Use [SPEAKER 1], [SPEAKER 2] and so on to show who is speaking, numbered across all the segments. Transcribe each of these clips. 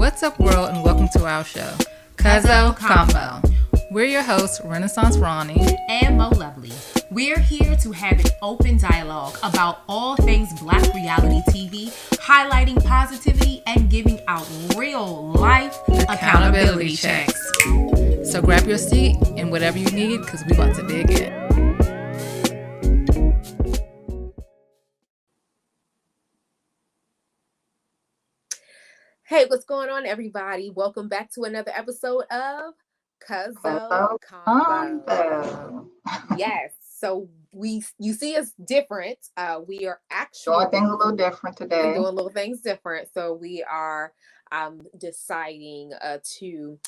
[SPEAKER 1] What's up, world, and welcome to our show, Cuzzo Convo. We're your hosts, Renaissance Ronnie
[SPEAKER 2] and Mo Lovely. We're here to have an open dialogue about all things Black reality TV, highlighting positivity and giving out real life accountability checks.
[SPEAKER 1] So grab your seat and whatever you need, because we about to dig in.
[SPEAKER 3] Hey, what's going on, everybody? Welcome back to another episode of Cuzzo Convo. Yes, so you see us different. We are actually
[SPEAKER 4] doing things a little different today.
[SPEAKER 3] Doing little things different. So we are deciding to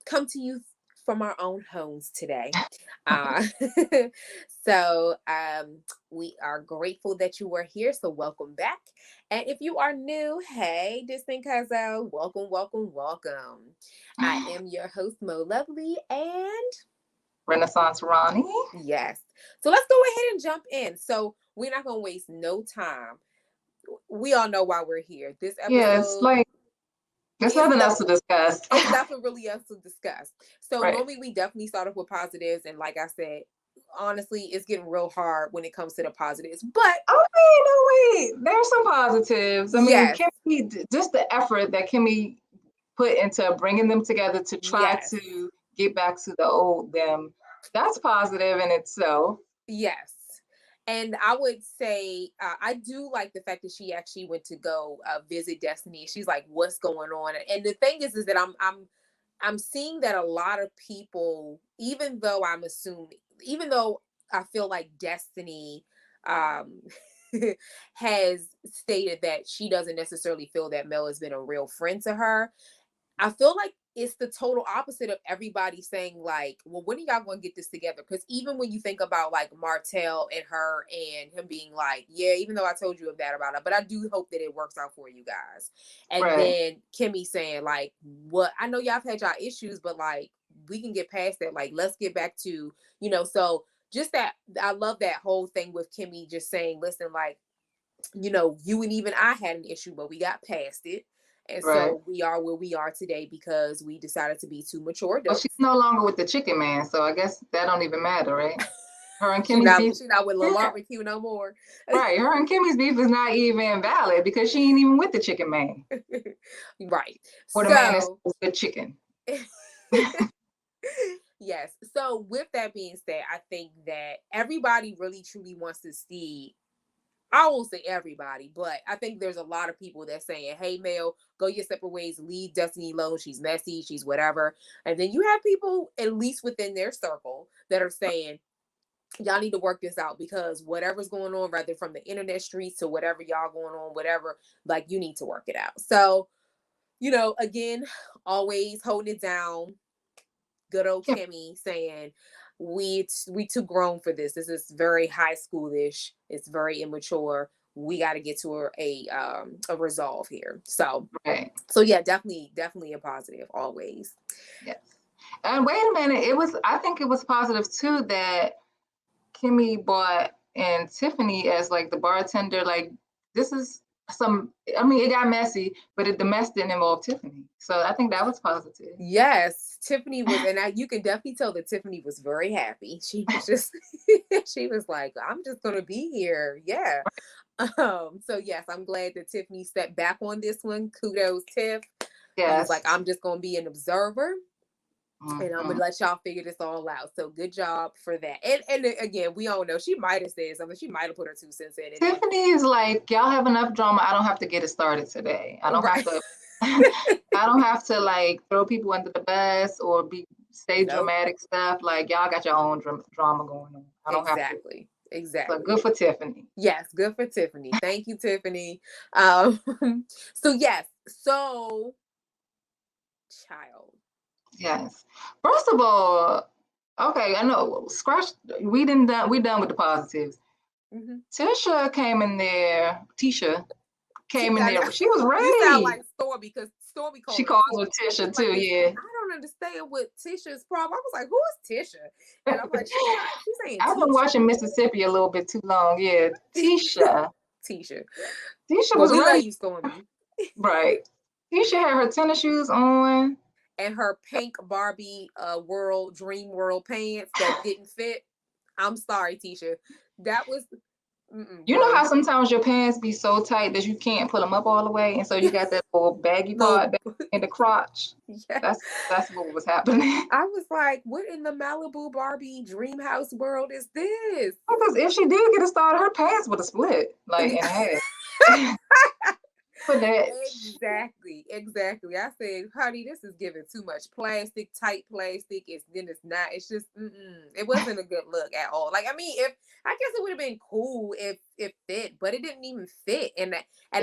[SPEAKER 3] come to you from our own homes today. So we are grateful that you were here. So welcome back. And if you are new, hey, Distant Cuzzo, welcome. I am your host, Mo Lovely, and
[SPEAKER 4] Renaissance Ronnie.
[SPEAKER 3] Yes. So let's go ahead and jump in. So we're not going to waste no time. We all know why we're here. This episode.
[SPEAKER 4] Yeah, it's like there's nothing else to discuss.
[SPEAKER 3] It's nothing really else to discuss. So
[SPEAKER 4] right.
[SPEAKER 3] Normally we definitely start off with positives, and like I said, honestly, it's getting real hard when it comes to the positives. But
[SPEAKER 4] wait, there's some positives. I mean,
[SPEAKER 3] yes.
[SPEAKER 4] Kimmi, just the effort that Kimmi put into bringing them together to try to get back to the old them. That's positive in itself.
[SPEAKER 3] Yes. And I would say I do like the fact that she actually went to go visit Destiny. She's like, "What's going on?" And the thing is that I'm seeing that a lot of people, even though I feel like Destiny has stated that she doesn't necessarily feel that Mel has been a real friend to her, I feel like it's the total opposite of everybody saying like, well, when are y'all going to get this together? Because even when you think about like Martell and her and him being like, yeah, even though I told you that about it, but I do hope that it works out for you guys. And then Kimmi saying like, what? I know y'all have had y'all issues, but like, we can get past that. Like, let's get back to, so just that. I love that whole thing with Kimmi just saying, listen, like, you and even I had an issue, but we got past it. And so we are where we are today because we decided to be too mature.
[SPEAKER 4] Well, she's no longer with the chicken man, so I guess that don't even matter, right? Her and
[SPEAKER 3] Kimmi's beef. She's not with Lil Barbecue no more.
[SPEAKER 4] Right. Her and Kimmi's beef is not even valid because she ain't even with the chicken man.
[SPEAKER 3] Right.
[SPEAKER 4] Or the man is the chicken.
[SPEAKER 3] Yes. So with that being said, I think that everybody really truly wants to see, I won't say everybody, but I think there's a lot of people that's saying, hey, Mel, go your separate ways, leave Destiny alone. She's messy, she's whatever. And then you have people, at least within their circle, that are saying, y'all need to work this out because whatever's going on, rather from the internet streets to whatever y'all going on, whatever, like you need to work it out. So, again, always holding it down. Good old Kimmi saying, we too grown for this. This is very high schoolish. It's very immature. We got to get to a resolve here. So, So yeah, definitely a positive always.
[SPEAKER 4] Yes. And wait a minute, I think it was positive too that Kimmi brought in Tiffany as like the bartender. Like this is it got messy, but the mess didn't involve Tiffany. So I think that was positive.
[SPEAKER 3] Yes, Tiffany was, and you can definitely tell that Tiffany was very happy. She was just, she was like, I'm just going to be here. Yeah. So yes, I'm glad that Tiffany stepped back on this one. Kudos, Tiff.
[SPEAKER 4] Yes.
[SPEAKER 3] Like, I'm just going to be an observer. Mm-hmm. And I'm going to let y'all figure this all out. So good job for that. And again, we all know she might have said something. She might have put her 2 cents in it.
[SPEAKER 4] Tiffany is like, y'all have enough drama. I don't have to get it started today. I don't have to. I don't have to like throw people under the bus or say dramatic stuff. Like y'all got your own drama going on. I don't have to.
[SPEAKER 3] Exactly.
[SPEAKER 4] So good for Tiffany.
[SPEAKER 3] Yes, good for Tiffany. Thank you, Tiffany. So yes. So child.
[SPEAKER 4] Yes. First of all, okay, I know. We done with the positives. Mm-hmm. Tisha came in there. Tisha came in there. She was ready.
[SPEAKER 3] You sound like Stormy because Stormy
[SPEAKER 4] she calls her Tisha too. Yeah.
[SPEAKER 3] I don't understand what Tisha's problem. I was like, who is Tisha? And I'm like, she's saying.
[SPEAKER 4] I've been watching Mississippi a little bit too long. Yeah, Tisha.
[SPEAKER 3] Tisha
[SPEAKER 4] was
[SPEAKER 3] ready.
[SPEAKER 4] ready.
[SPEAKER 3] You, Stormy.
[SPEAKER 4] Right. Tisha had her tennis shoes on.
[SPEAKER 3] And her pink Barbie dream world pants that didn't fit. I'm sorry, Tisha. That was
[SPEAKER 4] You know how sometimes your pants be so tight that you can't pull them up all the way, and so you got that little baggy part in the crotch. Yeah. That's what was happening.
[SPEAKER 3] I was like, what in the Malibu Barbie dream house world is this?
[SPEAKER 4] Because if she did get it started, her pants would have split like in half.
[SPEAKER 3] Exactly. I said, honey, this is giving too much plastic, tight plastic. It's not. It's just, it wasn't a good look at all. Like, I mean, I guess it would have been cool if it fit, but it didn't even fit. And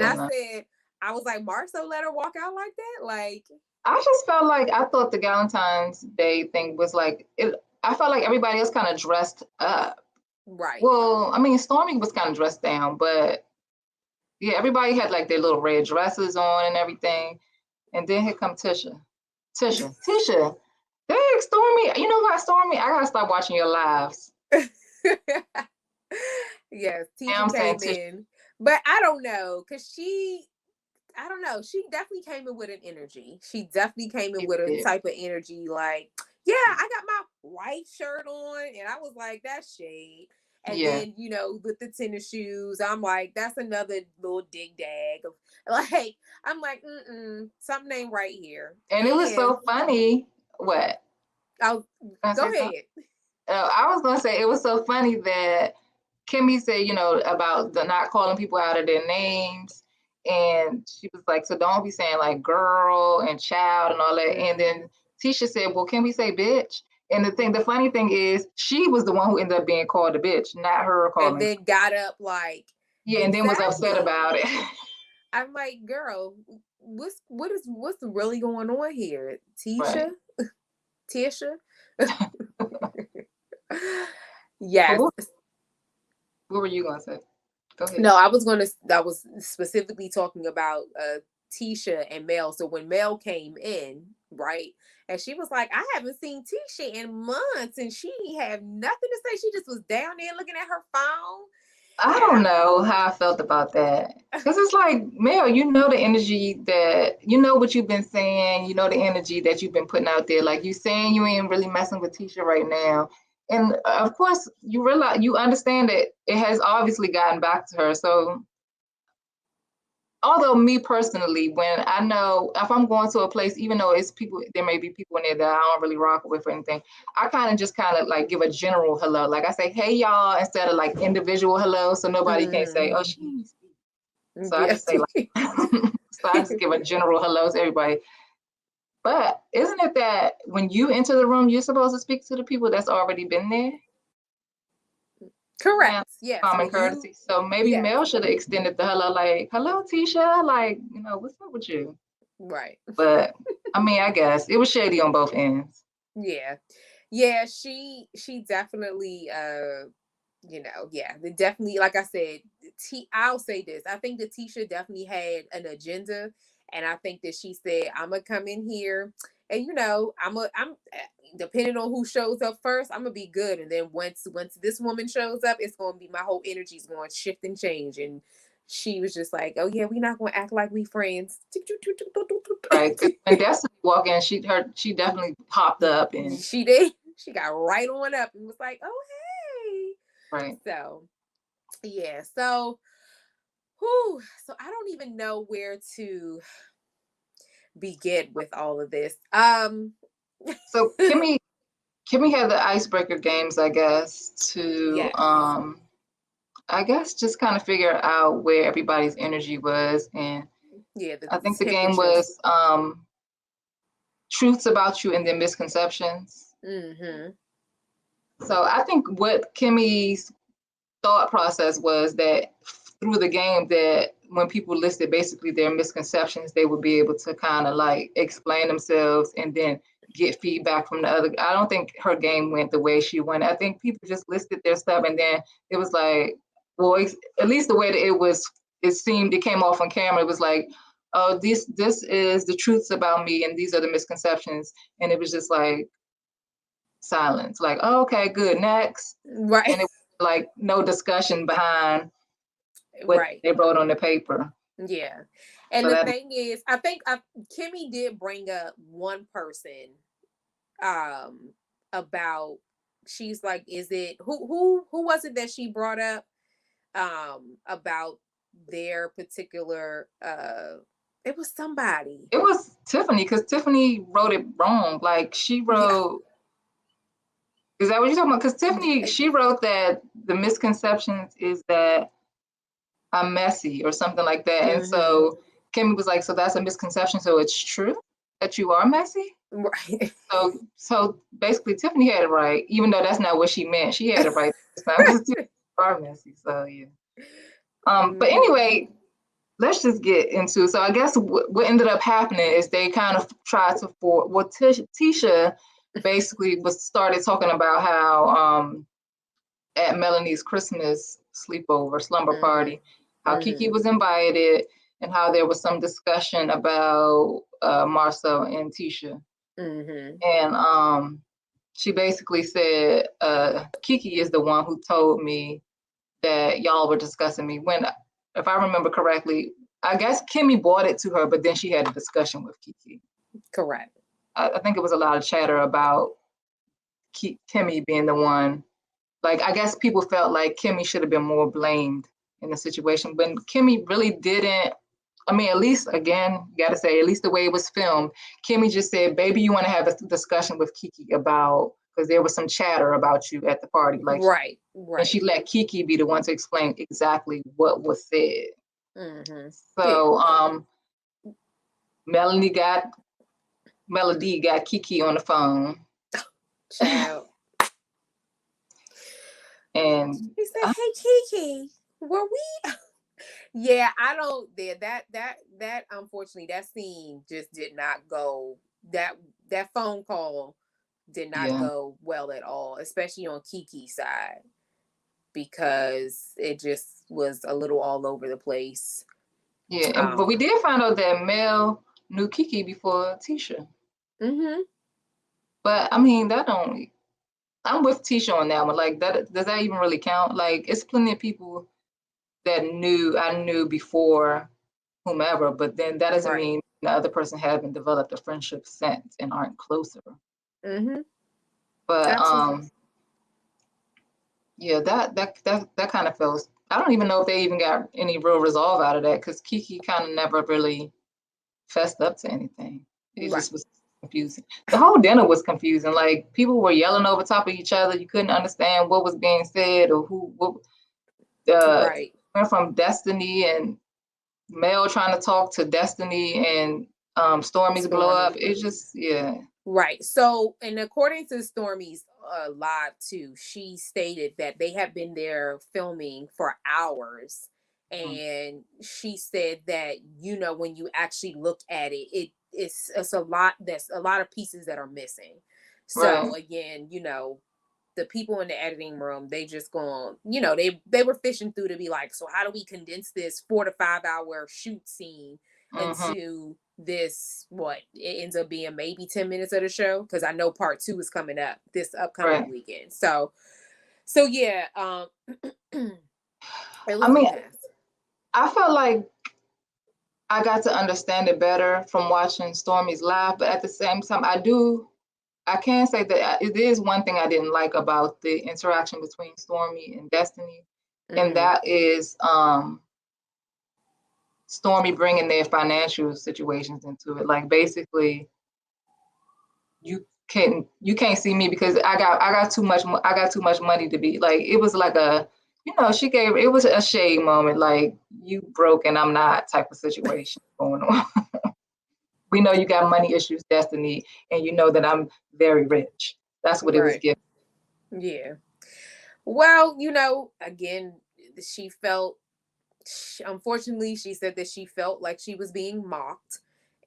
[SPEAKER 3] I was like, Marceau let her walk out like that. Like,
[SPEAKER 4] I just felt like I thought the Galentine's Day thing was like it. I felt like everybody else kind of dressed up.
[SPEAKER 3] Right.
[SPEAKER 4] Well, I mean, Stormy was kind of dressed down, but. Yeah, everybody had like their little red dresses on and everything. And then here come Tisha. Dang, Stormy. You know what, Stormy? I gotta stop watching your lives.
[SPEAKER 3] Yes, Tisha came in. But I don't know, because she definitely came in with an energy. She definitely came in with a type of energy like, yeah, I got my white shirt on. And I was like, that's shade. And then, you know, with the tennis shoes, I'm like, that's another little dig dag. Like, I'm like, something ain't right here.
[SPEAKER 4] And it was so funny. What?
[SPEAKER 3] Go ahead.
[SPEAKER 4] I was going to say, it was so funny that Kimmi said, you know, about the not calling people out of their names. And she was like, so don't be saying like girl and child and all that. Mm-hmm. And then Tisha said, well, can we say bitch? And the funny thing is, she was the one who ended up being called a bitch, not her calling.
[SPEAKER 3] And then got up like,
[SPEAKER 4] yeah, and then was upset about it.
[SPEAKER 3] I'm like, girl, what's really going on here, Tisha? Right. Tisha? Yes.
[SPEAKER 4] What were you gonna say? Go ahead.
[SPEAKER 3] No, I was specifically talking about Tisha and Mel. So when Mel came in, right? And she was like, I haven't seen Tisha in months. And she had nothing to say. She just was down there looking at her phone.
[SPEAKER 4] I don't know how I felt about that. Because it's like, Mel, you know the energy that, you know what you've been saying. You know the energy that you've been putting out there. Like you saying you ain't really messing with Tisha right now. And of course, you understand that it has obviously gotten back to her. So although me personally, when I know if I'm going to a place, even though it's people, there may be people in there that I don't really rock with or anything, I kind of like give a general hello. Like I say, hey y'all, instead of like individual hello, so nobody can say, oh, she's. So I just say like, so I just give a general hello to everybody. But isn't it that when you enter the room, you're supposed to speak to the people that's already been there?
[SPEAKER 3] Correct. Yes.
[SPEAKER 4] Common courtesy. So maybe Mel should have extended the hello, like, hello, Tisha. Like, you know, what's up with you?
[SPEAKER 3] Right.
[SPEAKER 4] But I mean, I guess it was shady on both ends.
[SPEAKER 3] Yeah. Yeah. She definitely, you know, definitely, like I said, I'll say this. I think that Tisha definitely had an agenda. And I think that she said, I'm going to come in here and, you know, I'm depending on who shows up first, I'm going to be good. And then once this woman shows up, it's going to be, my whole energy is going to shift and change. And she was just like, oh yeah, we're not going to act like we friends.
[SPEAKER 4] Right. When Destiny walked in, she definitely popped up and
[SPEAKER 3] she did. She got right on up and was like, oh, hey.
[SPEAKER 4] Right.
[SPEAKER 3] So, yeah. So, so I don't even know where to begin with all of this.
[SPEAKER 4] So Kimmi had the icebreaker games, I guess, to I guess just kind of figure out where everybody's energy was. And I think the game was truths about you and then misconceptions.
[SPEAKER 3] Mm-hmm.
[SPEAKER 4] So I think what Kimmi's thought process was that through the game, that when people listed basically their misconceptions, they would be able to kind of like explain themselves and then get feedback from the other. I don't think her game went the way she went. I think people just listed their stuff and then it was like, well, at least the way that it came off on camera, it was like, oh, this is the truths about me and these are the misconceptions. And it was just like silence, like, oh, okay, good, next.
[SPEAKER 3] Right.
[SPEAKER 4] And it was like no discussion behind what they wrote on the paper.
[SPEAKER 3] Yeah. And
[SPEAKER 4] So
[SPEAKER 3] the
[SPEAKER 4] that
[SPEAKER 3] thing is, I think Kimmi did bring up one person about, she's like, is it who was it that she brought up about their particular it was somebody.
[SPEAKER 4] it was Tiffany, because Tiffany wrote it wrong. Like she wrote, is that what you're talking about? Because Tiffany, she wrote that the misconceptions is that I'm messy or something like that. And so Kimmi was like, so that's a misconception. So it's true that you are messy?
[SPEAKER 3] Right.
[SPEAKER 4] So basically Tiffany had it right, even though that's not what she meant. She had it right this time because you are messy. So yeah. But anyway, let's just get into it. So I guess what ended up happening is they kind of tried to Tisha basically started talking about how at Melanie's Christmas sleepover slumber party, how Kiki was invited and how there was some discussion about Marcel and Tisha. And she basically said, Kiki is the one who told me that y'all were discussing me. When, if I remember correctly, I guess Kimmi brought it to her, but then she had a discussion with Kiki.
[SPEAKER 3] Correct.
[SPEAKER 4] I think it was a lot of chatter about Kimmi being the one. Like, I guess people felt like Kimmi should have been more blamed in the situation, but Kimmi really didn't. I mean, at least, again, you got to say, at least the way it was filmed, Kimmi just said, baby, you want to have a discussion with Kiki about, because there was some chatter about you at the party. Like,
[SPEAKER 3] right.
[SPEAKER 4] And she let Kiki be the one to explain exactly what was said. So Melody got Kiki on the phone.
[SPEAKER 3] Child.
[SPEAKER 4] And
[SPEAKER 3] he said, hey Kiki, were we yeah, I don't that unfortunately that scene just did not go, that phone call did not go well at all, especially on Kiki's side, because it just was a little all over the place.
[SPEAKER 4] Yeah, but we did find out that Mel knew Kiki before Tisha. But I mean, I'm with Tisha on that one. Like, that does that even really count? Like, it's plenty of people that I knew before whomever, but then that doesn't mean the other person haven't developed a friendship since and aren't closer. But absolutely. Yeah, that kind of feels. I don't even know if they even got any real resolve out of that, because Kiki kind of never really fessed up to anything. It just was confusing. The whole dinner was confusing. Like, people were yelling over top of each other. You couldn't understand what was being said or what. Went from Destiny and Mel trying to talk to Destiny and Stormy's blow up. It just,
[SPEAKER 3] Right. So, and according to Stormy's live too, she stated that they have been there filming for hours. And she said that, when you actually look at it, it's a lot, there's a lot of pieces that are missing. So again, the people in the editing room, they just going, they were fishing through to be like, so how do we condense this 4 to 5 hour shoot scene into this, it ends up being maybe 10 minutes of the show, because I know part 2 is coming up this upcoming weekend. So yeah,
[SPEAKER 4] I mean, I felt like I got to understand it better from watching Stormy's live, but at the same time, I can say that it is one thing I didn't like about the interaction between Stormy and Destiny, and that is Stormy bringing their financial situations into it. Like, basically, you can't see me because I got too much money to be like. It was like a, it was a shade moment, like, you broke and I'm not type of situation going on. We know you got money issues, Destiny, and you know that I'm very rich. That's what it was given.
[SPEAKER 3] Yeah. Well, again, she felt, unfortunately, she said that she felt like she was being mocked.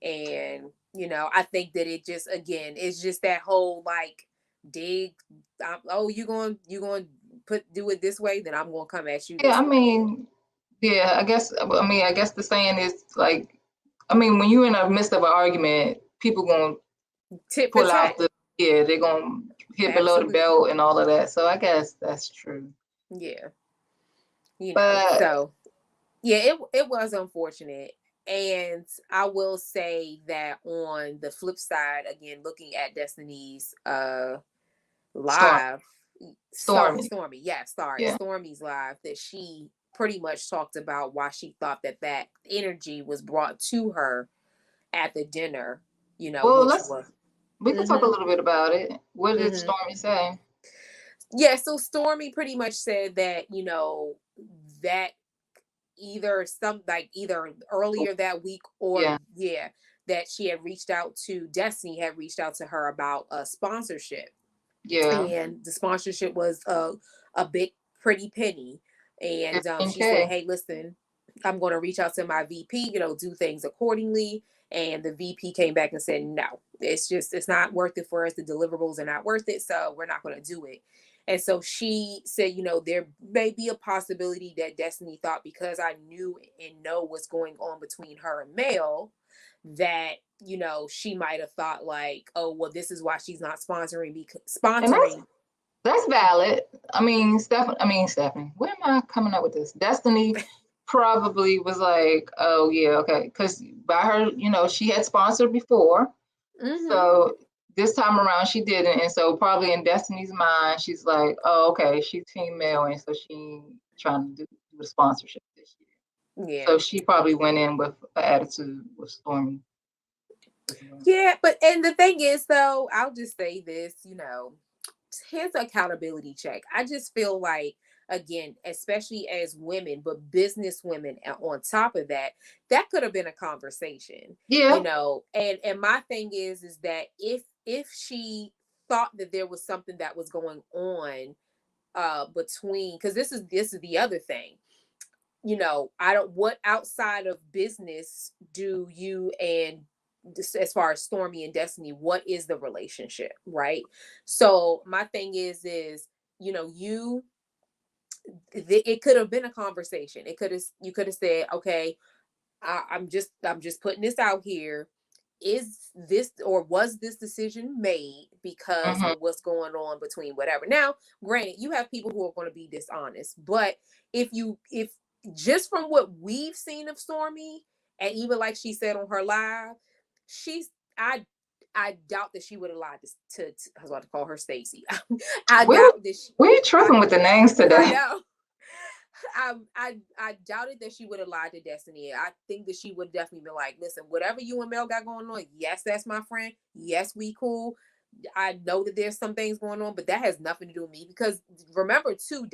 [SPEAKER 3] And, I think that it just, again, it's just that whole, like, dig, you going to do it this way, then I'm going to come at you this way.
[SPEAKER 4] I guess the saying is, like, when you're in the midst of an argument, people going to pull out they're going to hit below the belt and all of that. So I guess that's true.
[SPEAKER 3] Yeah.
[SPEAKER 4] But
[SPEAKER 3] Yeah, it was unfortunate. And I will say that on the flip side, again, looking at Destiny's
[SPEAKER 4] Storm,
[SPEAKER 3] live,
[SPEAKER 4] Stormy.
[SPEAKER 3] Stormy, yeah, sorry,
[SPEAKER 4] Yeah.
[SPEAKER 3] Stormy's live, that she pretty much talked about why she thought that energy was brought to her at the dinner,
[SPEAKER 4] Well,
[SPEAKER 3] which was.
[SPEAKER 4] we can talk a
[SPEAKER 3] Mm-hmm,
[SPEAKER 4] little bit about it. What did
[SPEAKER 3] mm-hmm.
[SPEAKER 4] Stormy say?
[SPEAKER 3] Yeah, so Stormy pretty much said that, that either earlier that week, or
[SPEAKER 4] Yeah.
[SPEAKER 3] yeah, that she had reached out to Destiny, had reached out to her about a sponsorship,
[SPEAKER 4] Yeah.
[SPEAKER 3] and the sponsorship was a big pretty penny. And she said,
[SPEAKER 4] 15K.
[SPEAKER 3] hey, listen, I'm going to reach out to my VP, do things accordingly. And the VP came back and said, no, it's not worth it for us. The deliverables are not worth it, so we're not going to do it. And so she said, there may be a possibility that Destiny thought, because I knew and know what's going on between her and Mel, that she might have thought like, oh well, this is why she's not sponsoring, because
[SPEAKER 4] And
[SPEAKER 3] sponsoring.
[SPEAKER 4] that's valid. Stephanie, where am I coming up with this? Destiny probably was like, oh yeah, okay, because by her, she had sponsored before,
[SPEAKER 3] Mm-hmm.
[SPEAKER 4] so this time around she didn't, and so probably in Destiny's mind, she's like, oh okay, she's team male, and so she trying to do the sponsorship this year.
[SPEAKER 3] Yeah.
[SPEAKER 4] So she probably went in with an attitude with Stormy.
[SPEAKER 3] Yeah, and the thing is, though, I'll just say this, his accountability check. I just feel like, again, especially as women, but business women on top of that, that could have been a conversation.
[SPEAKER 4] Yeah.
[SPEAKER 3] And my thing is that if she thought that there was something that was going on between, because this is the other thing. I don't, what outside of business do you and as far as Stormy and Destiny, what is the relationship, right? So my thing is it could have been a conversation. You could have said, okay, I'm just putting this out here. Is this, or was this decision made because
[SPEAKER 4] Mm-hmm.
[SPEAKER 3] of what's going on between whatever? Now, granted, you have people who are going to be dishonest, but if just from what we've seen of Stormy, and even like she said on her live, she's I doubt that she would have lied to I was about to call her Stacy. I doubt that
[SPEAKER 4] We're tripping with the names today.
[SPEAKER 3] I know. I doubted that she would have lied to Destiny. I think that she would definitely be like, listen, whatever you and Mel got going on, yes, that's my friend. Yes, we cool. I know that there's some things going on, but that has nothing to do with me. Because remember too,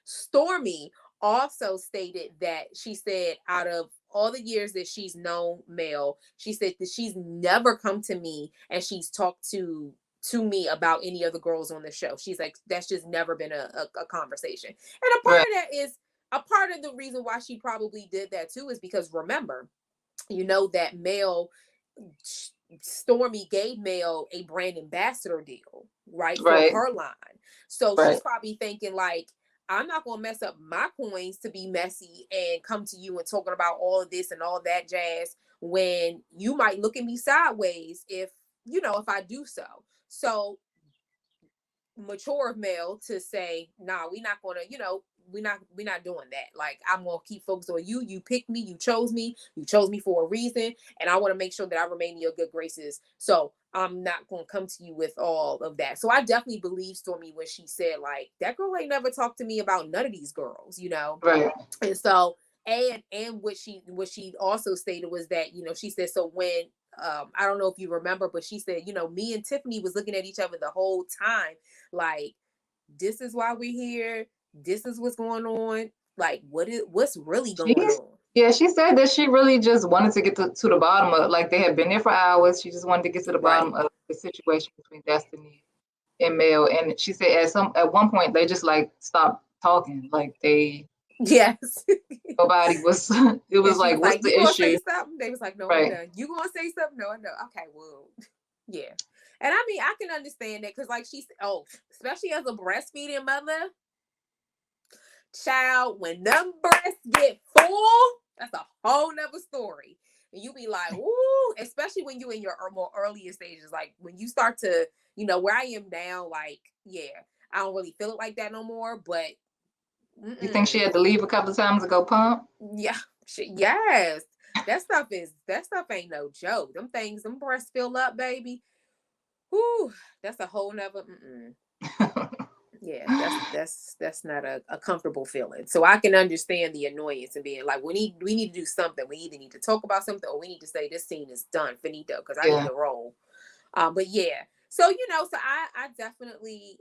[SPEAKER 3] Stormy also stated that she said out of all the years that she's known Mel, she said that she's never come to me and she's talked to me about any of the girls on the show. She's like, that's just never been a conversation. And a part of that is, a part of the reason why she probably did that too is because, remember, that Mel, Stormy gave Mel a brand ambassador deal, right? For her line. So she's probably thinking like, I'm not going to mess up my coins to be messy and come to you and talking about all of this and all that jazz, when you might look at me sideways if I do so. So mature of Mel to say, nah, we're not going to, we're not doing that. Like, I'm going to keep focused on you. You picked me. You chose me for a reason. And I want to make sure that I remain in your good graces. So I'm not going to come to you with all of that. So I definitely believe Stormy when she said, like, that girl ain't never talked to me about none of these girls,
[SPEAKER 4] Right.
[SPEAKER 3] And so, and what she also stated was that, she said, so when, I don't know if you remember, but she said, me and Tiffany was looking at each other the whole time. Like, this is why we're here. This is what's going on. Like, what's really going on?
[SPEAKER 4] Yeah, she said that she really just wanted to get to the bottom of, like, they had been there for hours. She just wanted to get to the bottom of the situation between Destiny and Mel. And she said at one point they just like stopped talking. Like
[SPEAKER 3] yes.
[SPEAKER 4] Nobody was, it was like, what's the issue?
[SPEAKER 3] Say something? They was like, no, I'm done. You gonna say something? No, I know. Okay, well, yeah. And I mean, I can understand that because, like, especially as a breastfeeding mother, child, when them breasts get full, that's a whole nother story. And you be like, ooh, especially when you in your more earlier stages, like when you start to, where I am now, like, yeah, I don't really feel it like that no more. But
[SPEAKER 4] You think she had to leave a couple of times to go pump?
[SPEAKER 3] Yeah, yes. That stuff ain't no joke. Them things, them breasts fill up, baby. Whew, that's a whole nother. Yeah, that's not a comfortable feeling. So I can understand the annoyance and being like, we need to do something. We either need to talk about something or we need to say this scene is done, finito, because I need to roll. But yeah, so so I definitely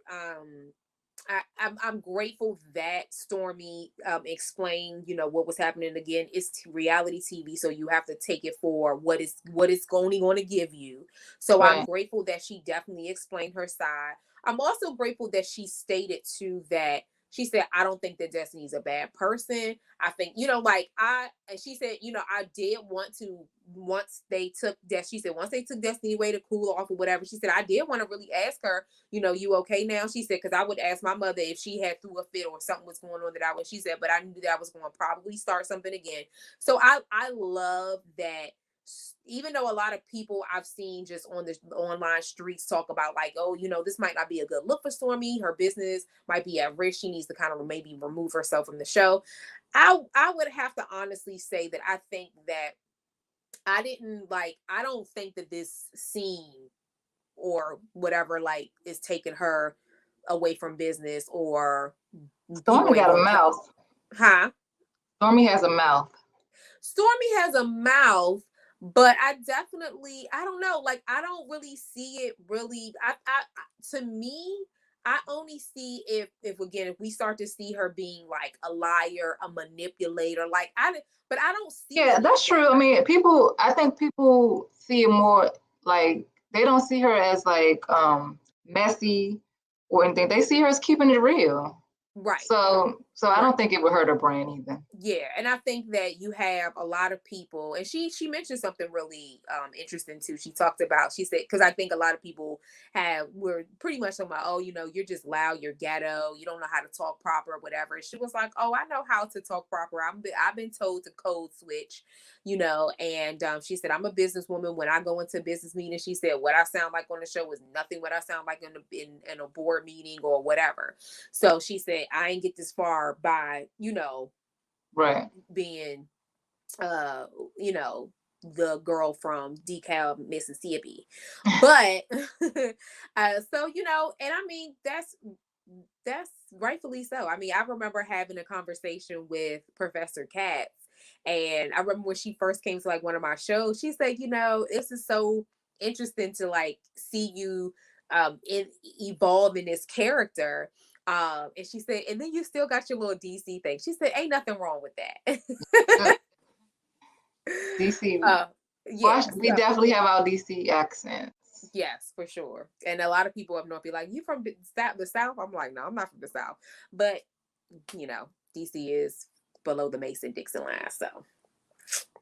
[SPEAKER 3] I'm grateful that Stormy explained, what was happening. Again, it's reality TV, so you have to take it for what it's going to give you. So I'm grateful that she definitely explained her side. I'm also grateful that she stated too that she said, I don't think that Destiny's a bad person. I think, and she said, I did want to, once they took Destiny away to cool off or whatever, she said, I did want to really ask her, you okay now? She said, because I would ask my mother if she had threw a fit or something was going on she said, but I knew that I was going to probably start something again. So I love that. Even though a lot of people I've seen just on the online streets talk about like, oh, this might not be a good look for Stormy. Her business might be at risk. She needs to kind of maybe remove herself from the show. I would have to honestly say that I think that I don't think that this scene or whatever is taking her away from business or
[SPEAKER 4] Stormy got a mouth.
[SPEAKER 3] Huh?
[SPEAKER 4] Stormy has a mouth.
[SPEAKER 3] Stormy has a mouth, but I don't know, I don't really see it really. To me, I only see if we start to see her being like a liar, a manipulator, but I don't see.
[SPEAKER 4] Yeah, that's true. I mean, I think people see it more like they don't see her as like messy or anything. They see her as keeping it real.
[SPEAKER 3] Right.
[SPEAKER 4] So I don't think it would hurt her brand either.
[SPEAKER 3] Yeah, and I think that you have a lot of people, and she mentioned something really interesting too. She said, because I think a lot of people were pretty much talking about, oh, you're just loud, you're ghetto, you don't know how to talk proper or whatever. And she was like, oh, I know how to talk proper. I've been told to code switch, and she said, I'm a businesswoman. When I go into business meetings, she said, what I sound like on the show is nothing what I sound like in a board meeting or whatever. So she said, I ain't get this far by,
[SPEAKER 4] right,
[SPEAKER 3] being the girl from DeKalb, Mississippi. But and I mean that's rightfully so. I mean, I remember having a conversation with Professor Katz, and I remember when she first came to one of my shows, she said, this is so interesting to see you evolve in this character. And she said, and then you still got your little DC thing. She said, ain't nothing wrong with that.
[SPEAKER 4] DC. Yeah, we definitely have our DC accents.
[SPEAKER 3] Yes, for sure. And a lot of people up north be like, you from the South? I'm like, no, I'm not from the South. But, DC is below the Mason-Dixon line. So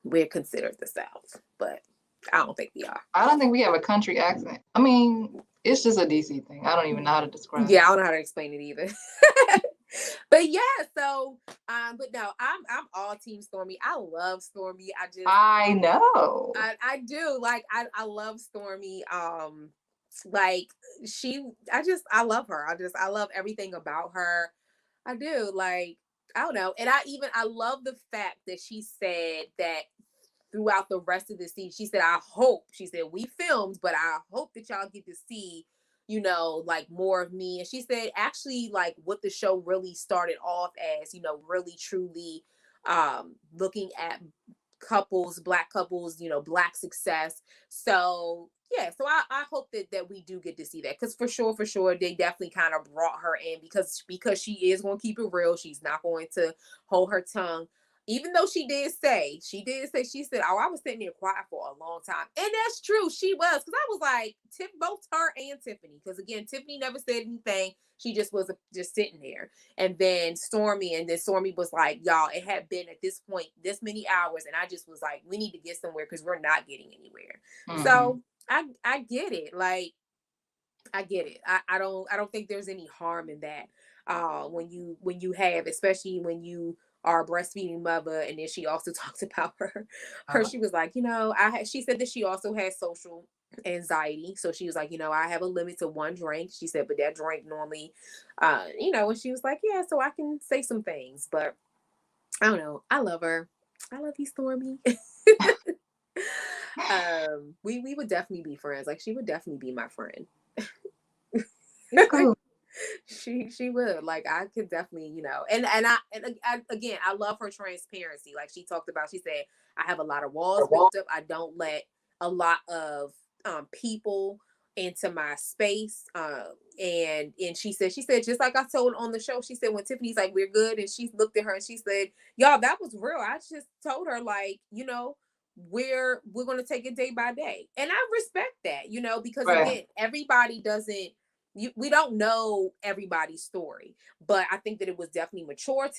[SPEAKER 3] we're considered the South. But I don't think we are.
[SPEAKER 4] I don't think we have a country accent. I mean, it's just a DC thing. I don't even know how to describe it.
[SPEAKER 3] Yeah, I don't know how to explain it either. But yeah, so but no, I'm all team Stormy. I love Stormy.
[SPEAKER 4] I know.
[SPEAKER 3] I do. I love Stormy. I love her. I love everything about her. I do. I don't know. And I love the fact that she said that throughout the rest of the season, she said, we filmed, but I hope that y'all get to see, more of me. And she said, actually, what the show really started off as, really truly looking at Black couples, Black success. So yeah, so I hope that we do get to see that, because for sure they definitely kind of brought her in because she is going to keep it real. She's not going to hold her tongue. Even though she said, oh, I was sitting there quiet for a long time. And that's true. She was. Because I was like, both her and Tiffany. Because again, Tiffany never said anything. She just was just sitting there. And then Stormy was like, y'all, it had been at this point this many hours. And I just was like, we need to get somewhere because we're not getting anywhere. Mm-hmm. So I get it. I get it. I don't think there's any harm in that. When you have, especially when you are a breastfeeding mother. And then she also talked about her she was like, she said that she also has social anxiety. So she was like, I have a limit to one drink. She said, but that drink normally, and she was like, yeah, so I can say some things, but I don't know. I love her. I love you, Stormy. We would definitely be friends. Like, she would definitely be my friend.
[SPEAKER 4] Cool.
[SPEAKER 3] She would. Like, I could definitely, and I again, I love her transparency. Like she talked about, she said, I have a lot of walls built up. I don't let a lot of people into my space. And she said, just like I told on the show, she said, when Tiffany's like, we're good, and she looked at her and she said, y'all, that was real. I just told her, like, we're going to take it day by day. And I respect that, because
[SPEAKER 4] Right.
[SPEAKER 3] again, everybody doesn't, we don't know everybody's story, but I think that it was definitely mature,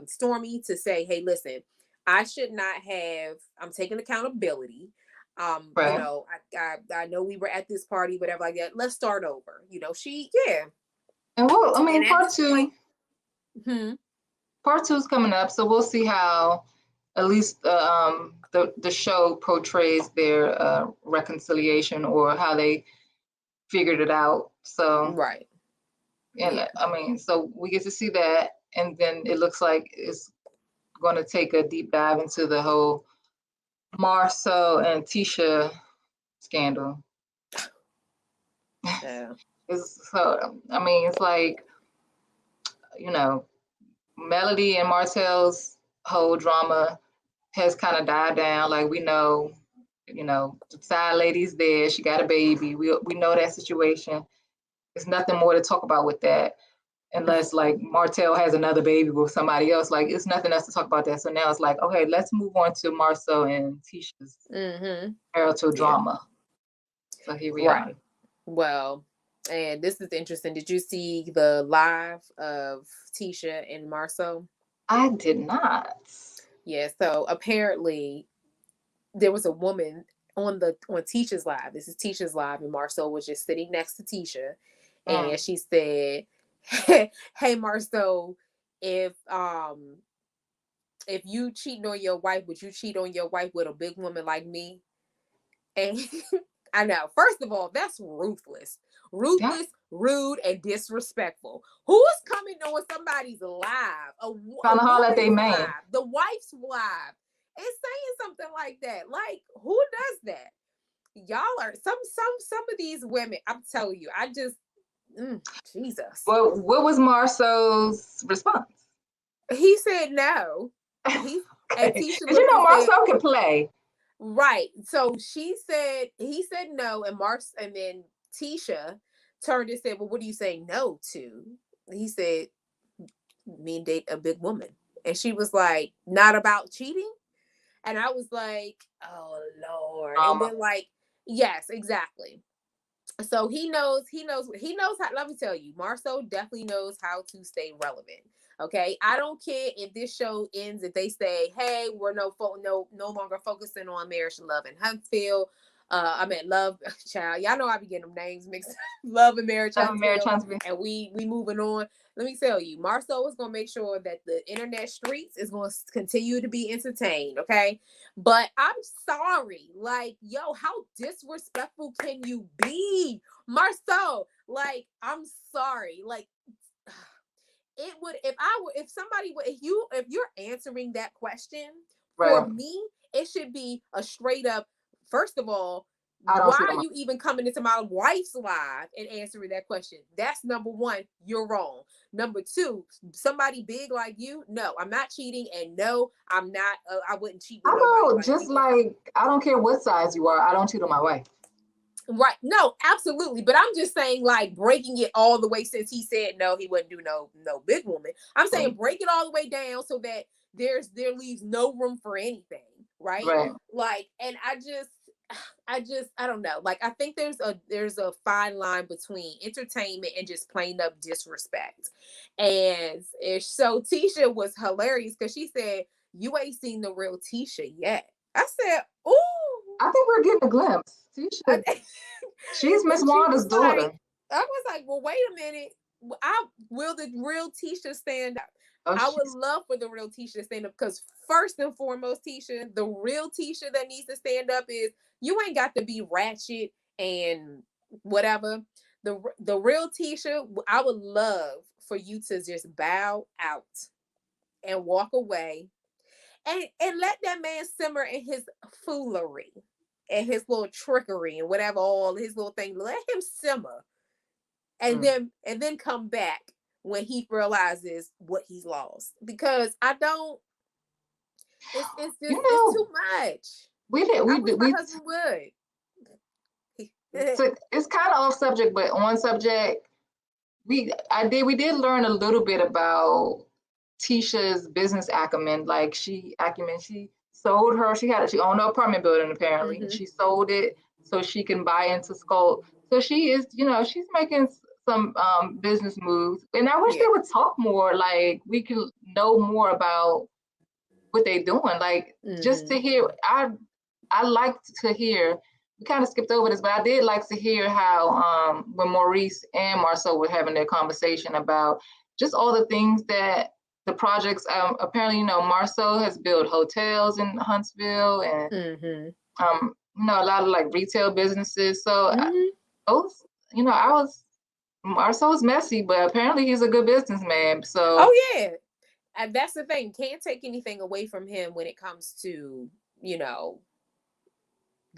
[SPEAKER 3] Stormy, to say, hey, listen, I should not have, I'm taking accountability.
[SPEAKER 4] Right.
[SPEAKER 3] I know we were at this party, whatever like that. Let's start over.
[SPEAKER 4] And well, I mean,
[SPEAKER 3] And
[SPEAKER 4] part two. Part two is coming up, so we'll see how at least the show portrays their reconciliation, or how they figured it out. So
[SPEAKER 3] right.
[SPEAKER 4] And
[SPEAKER 3] Yeah.
[SPEAKER 4] I mean, so we get to see that, and then it looks like it's going to take a deep dive into the whole Marcel and Tisha scandal.
[SPEAKER 3] Yeah.
[SPEAKER 4] So I mean, it's like, Melody and Marcel's whole drama has kind of died down. Like, we know, the side lady's there. She got a baby. We know that situation. There's nothing more to talk about with that, unless like Martell has another baby with somebody else. Like, it's nothing else to talk about that. So now it's like, okay, let's move on to Marcel and Tisha's marital drama. So here we are.
[SPEAKER 3] Well, and this is interesting. Did you see the live of Tisha and Marcel?
[SPEAKER 4] I did not.
[SPEAKER 3] Yeah, so apparently there was a woman on Tisha's live. This is Tisha's live, and Marcel was just sitting next to Tisha, and she said, "Hey, Marcel, if you cheating on your wife, would you cheat on your wife with a big woman like me?" And I know, first of all, that's ruthless, rude, and disrespectful. Who is coming on somebody's live?
[SPEAKER 4] Trying to holler at their man.
[SPEAKER 3] Live, the wife's live, and saying something like that. Like, who does that? Y'all are some of these women. I'm telling you, I just Jesus.
[SPEAKER 4] Well, what was Marcel's response?
[SPEAKER 3] He said no. And
[SPEAKER 4] Tisha, Marcel can play.
[SPEAKER 3] Right. So he said no, and then Tisha turned and said, well, what do you say no to? He said, me and date a big woman. And she was like, not about cheating? And I was like, oh Lord. And then like, yes, exactly. So he knows how, let me tell you, Marcel definitely knows how to stay relevant. Okay. I don't care if this show ends, if they say, hey, we're no longer focusing on Marriage and Love and Huntsville. Love Child. Y'all know I be getting them names mixed up. Love and Marriage Huntsville. And we moving on. Let me tell you, Marcel is going to make sure that the internet streets is going to continue to be entertained, okay? But I'm sorry. Like, yo, how disrespectful can you be? Marcel, like, I'm sorry. Like, it would, if you're answering that question, for me, it should be a straight up, first of all, why are you even coming into my wife's live and answering that question? That's number one, you're wrong. Number two, somebody big like you, no, I'm not cheating, and no, I'm not, I wouldn't cheat with nobody.
[SPEAKER 4] I don't care what size you are, I don't cheat on my wife.
[SPEAKER 3] Right. No, absolutely. But I'm just saying, like, breaking it all the way, since he said no, he wouldn't do no big woman. I'm saying break it all the way down so that there leaves no room for anything. Right. Like, and I don't know. Like, I think there's a fine line between entertainment and just plain up disrespect. And so Tisha was hilarious because she said, you ain't seen the real Tisha yet. I said, ooh.
[SPEAKER 4] I think we're getting a glimpse. Tisha, she's Miss Wanda's daughter.
[SPEAKER 3] I was like, well, wait a minute. Will the real Tisha stand up?
[SPEAKER 4] Oh,
[SPEAKER 3] I would love for the real Tisha to stand up, because first and foremost, Tisha, the real Tisha that needs to stand up is, you ain't got to be ratchet and whatever. The real Tisha, I would love for you to just bow out and walk away, and let that man simmer in his foolery and his little trickery and whatever, all his little things. Let him simmer, and then come back when he realizes what he's lost. Because I don't. It's just it's too much.
[SPEAKER 4] My
[SPEAKER 3] husband would.
[SPEAKER 4] It's kind of off subject, but on subject. We did learn a little bit about Tisha's business acumen. Like she sold she owned an apartment building apparently. Mm-hmm. She sold it so she can buy into Skull. So she is, she's making some business moves. And I wish they would talk more, like we could know more about what they're doing. Like just to hear, I like to hear. We kind of skipped over this, but I did like to hear how when Maurice and Marceau were having their conversation about just all the things that the projects, apparently, Marceau has built hotels in Huntsville and, a lot of like retail businesses. So Marceau's messy, but apparently he's a good businessman. So.
[SPEAKER 3] Oh yeah. And that's the thing. Can't take anything away from him when it comes to,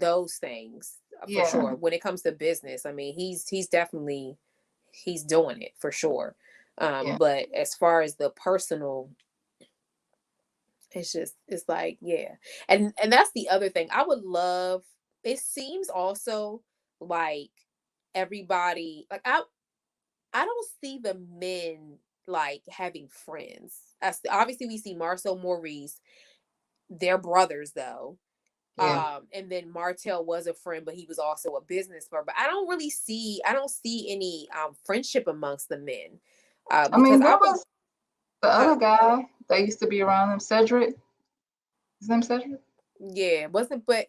[SPEAKER 3] those things for sure. When it comes to business, I mean, he's definitely doing it for sure. But as far as the personal, it's like, and that's the other thing. I would love. It seems also like everybody, like I don't see the men like having friends. Obviously, we see Marceau, Maurice. They're brothers though. And then Martell was a friend, but he was also a business partner. But I don't see any friendship amongst the men.
[SPEAKER 4] I mean, that was the other guy that used to be around him, Cedric. His name Cedric?
[SPEAKER 3] Yeah, it wasn't, but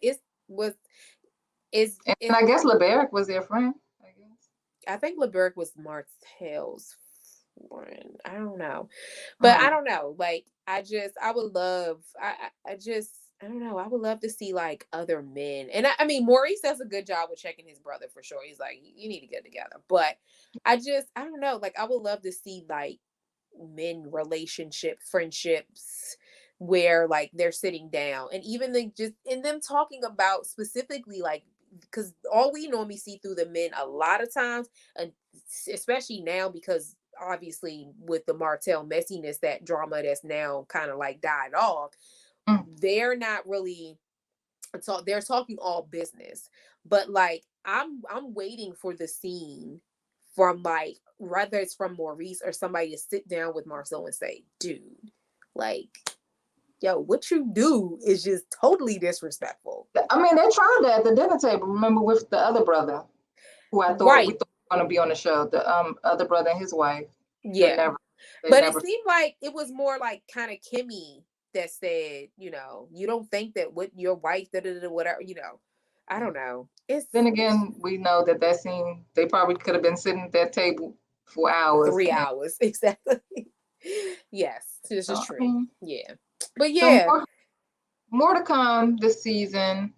[SPEAKER 3] and
[SPEAKER 4] I guess LeBeric was their friend, I guess.
[SPEAKER 3] I think LeBeric was Martell's friend. I don't know. But I don't know. Like, I would love, I don't know. I would love to see like other men. And I mean, Maurice does a good job with checking his brother for sure. He's like, you need to get together. But I don't know. Like, I would love to see like men friendships where like they're sitting down, and even them talking about specifically, like, because all we normally see through the men a lot of times, and especially now, because obviously with the Martell messiness, that drama that's now kind of like died off. They're not really they're talking all business, but like I'm waiting for the scene from, like, whether it's from Maurice or somebody, to sit down with Marceau and say, dude, like, yo, what you do is just totally disrespectful.
[SPEAKER 4] I mean, they tried that at the dinner table, remember, with the other brother who I thought we thought was going to be on the show, the other brother and his wife.
[SPEAKER 3] But it seemed like it was more like kind of Kimmi that said, you don't think that what your wife whatever, I don't know.
[SPEAKER 4] Then again, we know that scene, they probably could have been sitting at that table for hours.
[SPEAKER 3] 3 hours, exactly. Yes, this is true. But
[SPEAKER 4] so more to come this season.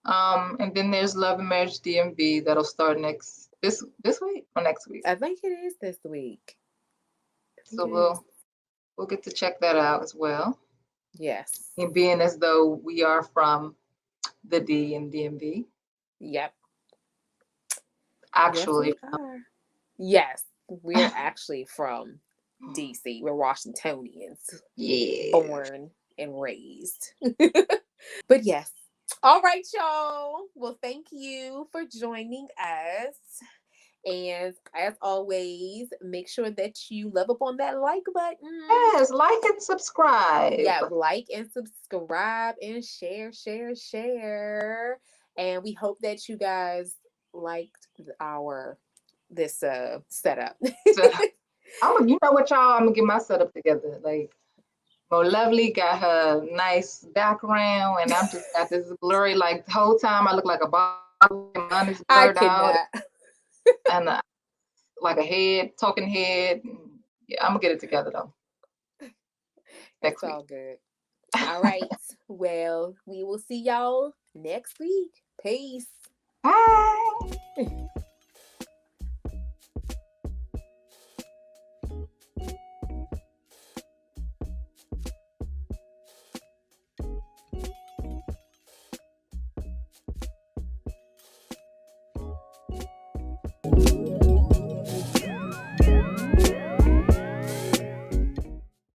[SPEAKER 4] And then there's Love and Marriage DMV that'll start this week or next week.
[SPEAKER 3] I think it is this week.
[SPEAKER 4] So we'll get to check that out as well.
[SPEAKER 3] Yes.
[SPEAKER 4] And being as though we are from the D and DMV.
[SPEAKER 3] Yep.
[SPEAKER 4] Actually.
[SPEAKER 3] Yes, we're actually from DC. We're Washingtonians.
[SPEAKER 4] Yeah.
[SPEAKER 3] Born and raised. But yes. All right, y'all. Well, thank you for joining us. And as always, make sure that you love up on that like button.
[SPEAKER 4] Yes, like and subscribe.
[SPEAKER 3] Yeah, like and subscribe and share. And we hope that you guys liked this setup.
[SPEAKER 4] You know what, y'all? I'm gonna get my setup together. Like, Mo Lovely got her nice background, and I'm just got this blurry. Like, the whole time I look like a bottle, and mine is blurred out. And like a talking head. Yeah, I'm gonna get it together though.
[SPEAKER 3] It's all good. All right. Well, we will see y'all next week. Peace.
[SPEAKER 4] Bye.